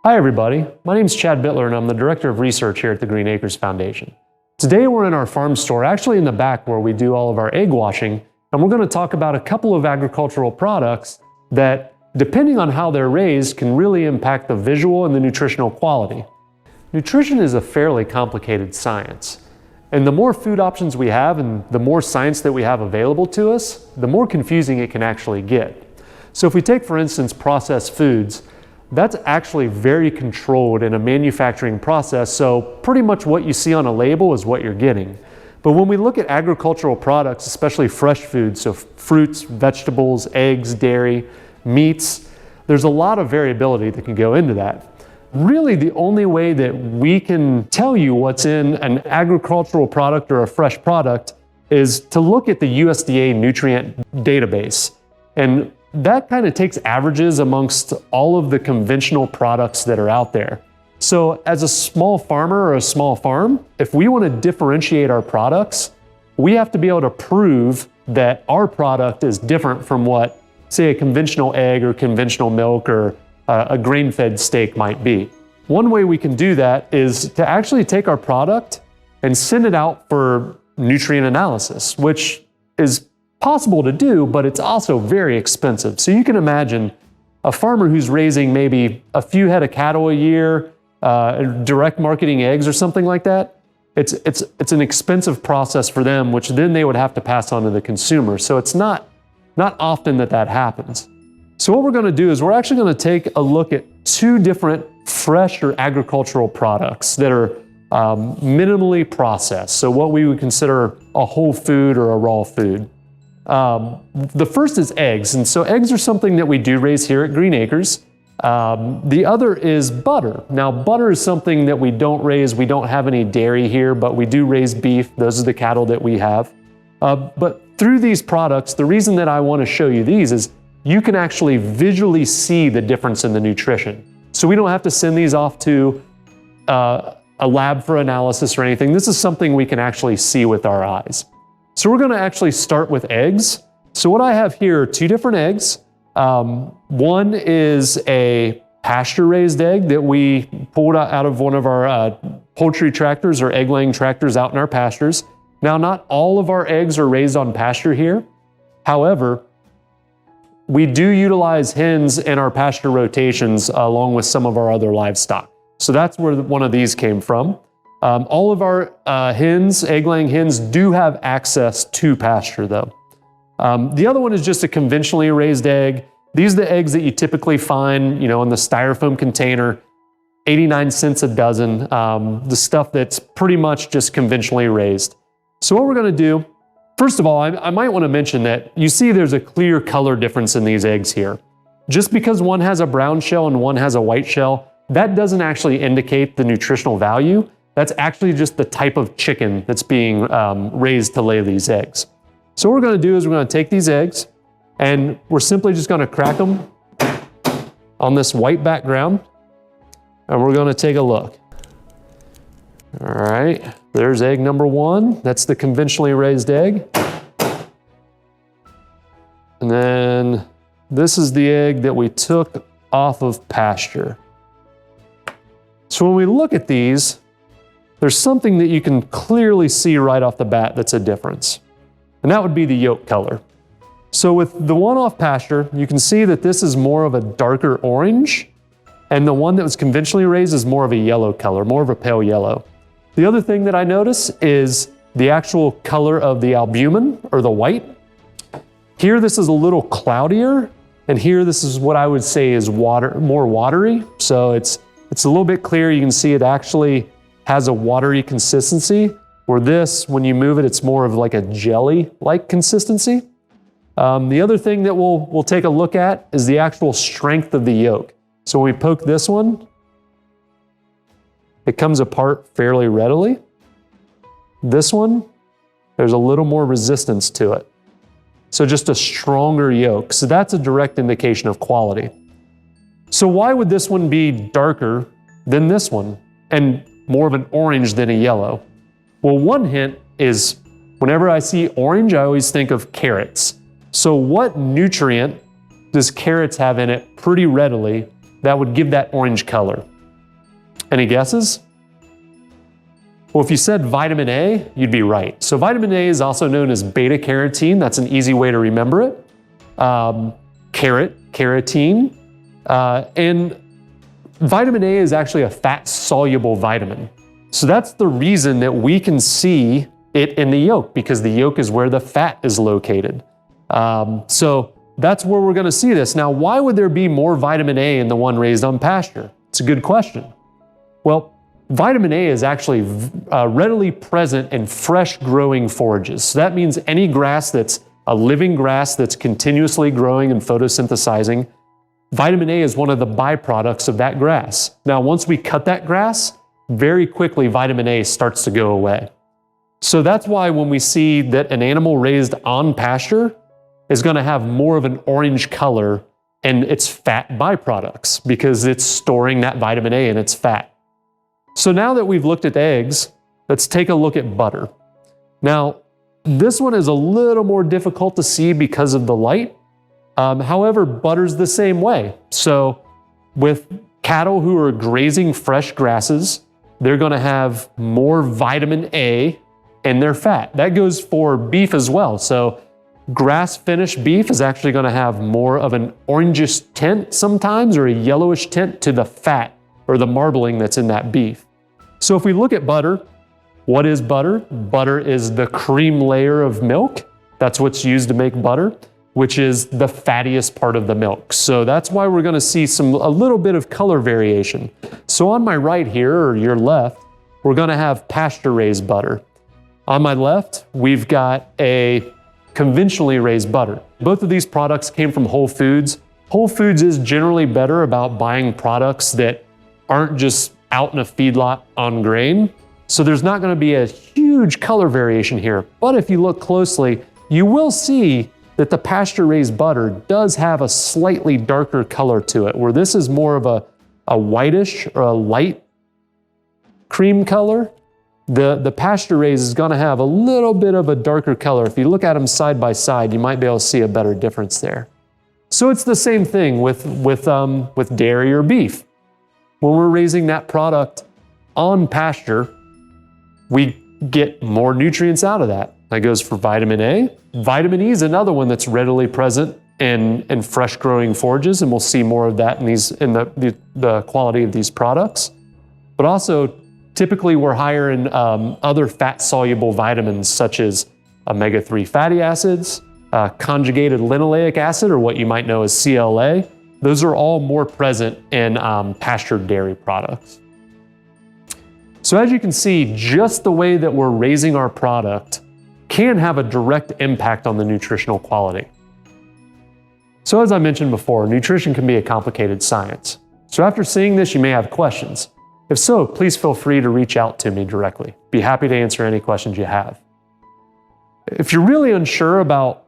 Hi everybody, my name is Chad Bittler and I'm the Director of Research here at the Green Acres Foundation. Today we're in our farm store, actually in the back where we do all of our egg washing, and we're going to talk about a couple of agricultural products that, depending on how they're raised, can really impact the visual and the nutritional quality. Nutrition is a fairly complicated science, and the more food options we have and the more science that we have available to us, the more confusing it can actually get. So if we take, for instance, processed foods, that's actually very controlled in a manufacturing process, so pretty much what you see on a label is what you're getting. But when we look at agricultural products, especially fresh foods, so fruits, vegetables, eggs, dairy, meats, there's a lot of variability that can go into that. Really, the only way that we can tell you what's in an agricultural product or a fresh product is to look at the USDA nutrient database. And that kind of takes averages amongst all of the conventional products that are out there. So as a small farmer or a small farm, if we want to differentiate our products, we have to be able to prove that our product is different from what, say, a conventional egg or conventional milk or a grain-fed steak might be. One way we can do that is to actually take our product and send it out for nutrient analysis, which is possible to do, but it's also very expensive. So you can imagine a farmer who's raising maybe a few head of cattle a year, direct marketing eggs or something like that. It's an expensive process for them, which then they would have to pass on to the consumer. So it's not often that happens. So what we're going to do is we're actually going to take a look at two different fresh or agricultural products that are minimally processed. So what we would consider a whole food or a raw food. The first is eggs, and so eggs are something that we do raise here at Green Acres. The other is butter. Now butter is something that we don't raise. We don't have any dairy here, but we do raise beef. Those are the cattle that we have. But through these products, the reason that I want to show you these is you can actually visually see the difference in the nutrition. So we don't have to send these off to a lab for analysis or anything. This is something we can actually see with our eyes. So we're going to actually start with eggs. So what I have here are two different eggs. One is a pasture-raised egg that we pulled out of one of our poultry tractors or egg-laying tractors out in our pastures. Now, not all of our eggs are raised on pasture here. However, we do utilize hens in our pasture rotations along with some of our other livestock. So that's where one of these came from. All of our hens, egg-laying hens, do have access to pasture though. The other one is just a conventionally raised egg. These are the eggs that you typically find, in the styrofoam container, 89 cents a dozen, the stuff that's pretty much just conventionally raised. So what we're gonna do, first of all, I might wanna mention that you see there's a clear color difference in these eggs here. Just because one has a brown shell and one has a white shell, that doesn't actually indicate the nutritional value. That's actually just the type of chicken that's being raised to lay these eggs. So what we're going to do is we're going to take these eggs and we're simply just going to crack them on this white background and we're going to take a look. All right, there's egg number one. That's the conventionally raised egg. And then this is the egg that we took off of pasture. So when we look at these, there's something that you can clearly see right off the bat that's a difference, and that would be the yolk color. So with the one off pasture, you can see that this is more of a darker orange, and the one that was conventionally raised is more of a yellow color, more of a pale yellow. The other thing that I notice is the actual color of the albumin, or the white. Here this is a little cloudier, and here this is what I would say is more watery. So it's a little bit clearer. You can see it actually has a watery consistency, where this, when you move it, it's more of like a jelly-like consistency. The other thing that we'll take a look at is the actual strength of the yolk. So when we poke this one, it comes apart fairly readily. This one, there's a little more resistance to it. So just a stronger yolk. So that's a direct indication of quality. So why would this one be darker than this one and more of an orange than a yellow? Well, one hint is whenever I see orange, I always think of carrots. So what nutrient does carrots have in it pretty readily that would give that orange color? Any guesses? Well, if you said vitamin A, you'd be right. So vitamin A is also known as beta carotene. That's an easy way to remember it. Carotene. And vitamin A is actually a fat-soluble vitamin. So that's the reason that we can see it in the yolk, because the yolk is where the fat is located. So that's where we're going to see this. Now, why would there be more vitamin A in the one raised on pasture? It's a good question. Well, vitamin A is actually readily present in fresh growing forages. So that means any grass that's a living grass that's continuously growing and photosynthesizing, vitamin A is one of the byproducts of that grass. Now, once we cut that grass, very quickly vitamin A starts to go away. So that's why when we see that an animal raised on pasture is going to have more of an orange color and its fat byproducts, because it's storing that vitamin A in its fat. So now that we've looked at eggs, let's take a look at butter. Now, this one is a little more difficult to see because of the light. However, butter's the same way. So with cattle who are grazing fresh grasses, they're going to have more vitamin A in their fat. That goes for beef as well. So grass-finished beef is actually going to have more of an orangish tint sometimes, or a yellowish tint to the fat or the marbling that's in that beef. So if we look at butter, what is butter? Butter is the cream layer of milk. That's what's used to make butter, which is the fattiest part of the milk. So that's why we're going to see a little bit of color variation. So on my right here, or your left, we're going to have pasture-raised butter. On my left, we've got a conventionally raised butter. Both of these products came from Whole Foods. Whole Foods is generally better about buying products that aren't just out in a feedlot on grain. So there's not going to be a huge color variation here. But if you look closely, you will see that the pasture-raised butter does have a slightly darker color to it, where this is more of a whitish or a light cream color. The pasture-raised is going to have a little bit of a darker color. If you look at them side by side, you might be able to see a better difference there. So it's the same thing with dairy or beef. When we're raising that product on pasture, we get more nutrients out of that. That goes for vitamin A. Vitamin E is another one that's readily present in fresh growing forages, and we'll see more of that in the quality of these products. But also, typically we're higher in other fat-soluble vitamins such as omega-3 fatty acids, conjugated linoleic acid, or what you might know as CLA. Those are all more present in pastured dairy products. So as you can see, just the way that we're raising our product can have a direct impact on the nutritional quality. So as I mentioned before, nutrition can be a complicated science. So after seeing this, you may have questions. If so, please feel free to reach out to me directly. Be happy to answer any questions you have. If you're really unsure about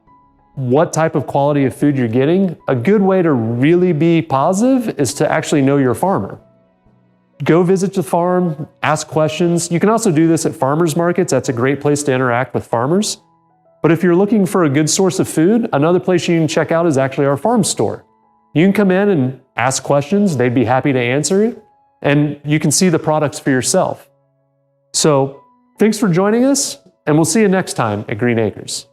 what type of quality of food you're getting, a good way to really be positive is to actually know your farmer. Go visit the farm, ask questions. You can also do this at farmers markets. That's a great place to interact with farmers. But if you're looking for a good source of food, another place you can check out is actually our farm store. You can come in and ask questions. They'd be happy to answer it. And you can see the products for yourself. So thanks for joining us, and we'll see you next time at Green Acres.